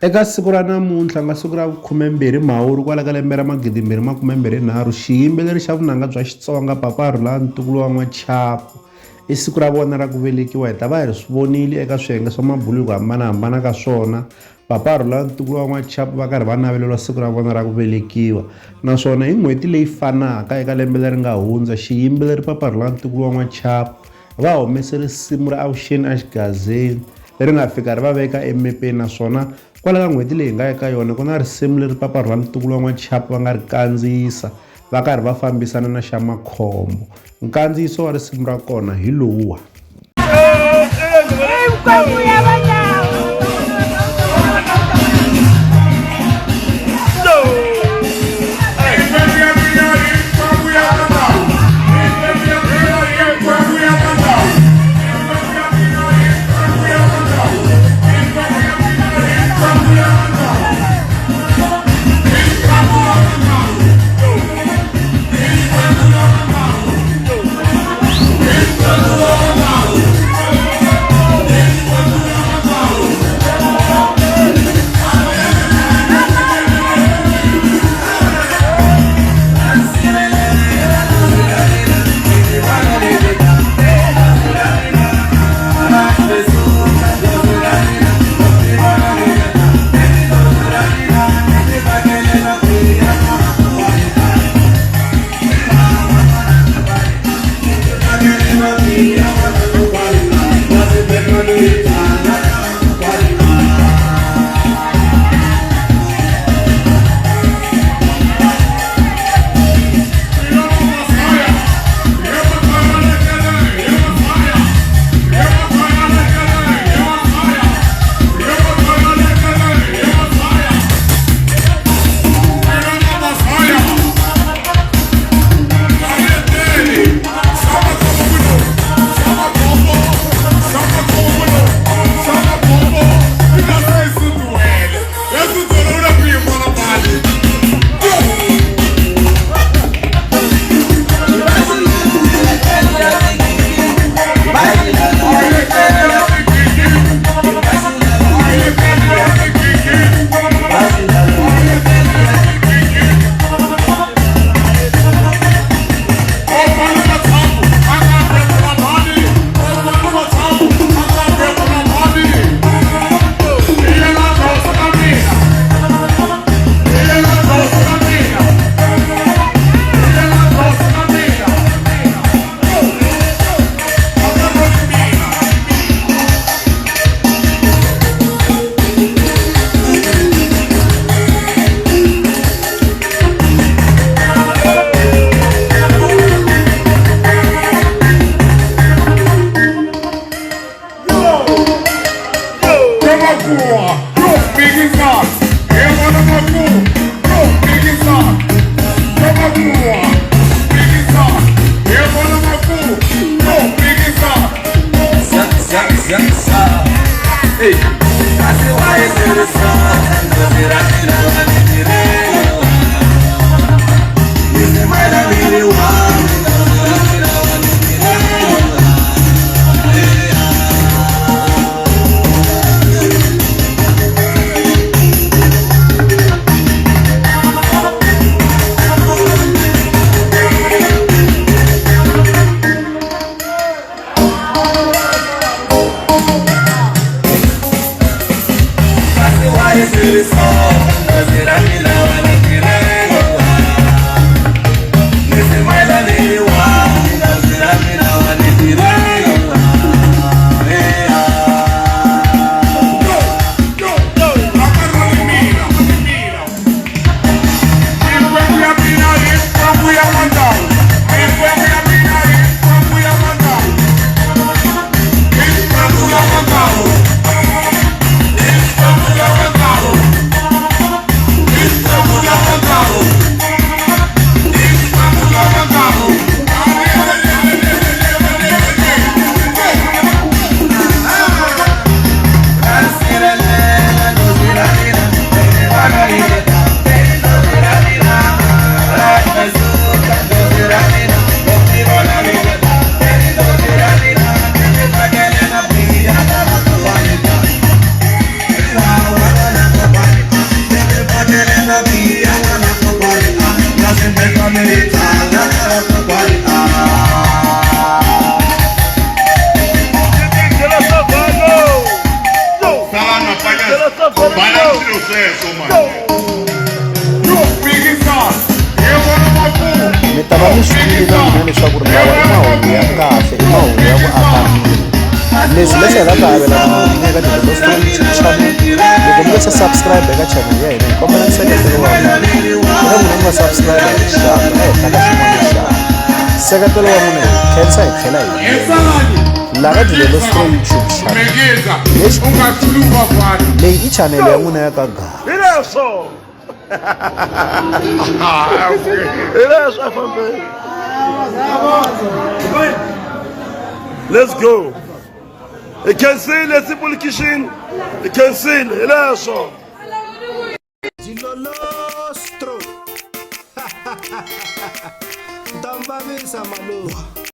Eka siku ra namuntlha nga siku ra 12 Mhawuri kwala ka lembe ra 2023, xiyimbeleri xa vunanga bya Xitsonga Papa Rhulani Ntukulu wa N'wachapu i siku ra vona ra ku velekiwa. Hi ta va hi ri swi vonile eka swiyenge swa mabulu hi ku hambanahambana ka swona. Papa Rhulani Ntukulu wa N'wachapu va karhi va naveleriwa siku ra vona ra ku velekiwa, naswona hi n'hweti leyi fanaka eka lembe leri nga hundza, xiyimbeleri Papa Rhulani Ntukulu wa N'wachapu va humese risimu ra Avuxeni a xigazeni leri nga fika ri va veka emepeni. Naswona kwala ka n'hweti leyi hi nga eka yona ku na risimu leri Papa Rhulani Ntukulu wa N'wachapu va nga ri kandziyisa va karhi va fambisana na xa Makhombo. Nkandziyiso wa risimu ra kona hi lowuwa. mi ta va mi swivile na leswaku ri lawa i mahungu ya kahle i mahungu ya ku aka leswi leswi helaka avelana eka Dilolo Story YouTube channel loko mi nga se subscribe eka channel ya hina hi kombela nseketelo wa n'wina eka n'wina mi nga subscribe xana ehenhla ka xin'wana xana nseketelo wa n'wina hi khensa hi tlhela hi laha ka Dilolo Story YouTube channel leyi i channel ya n'wina ya ka Gava. Let's go. You can see the simple kitchen. You can see the Dilolo Story. Ndamba bisa malo.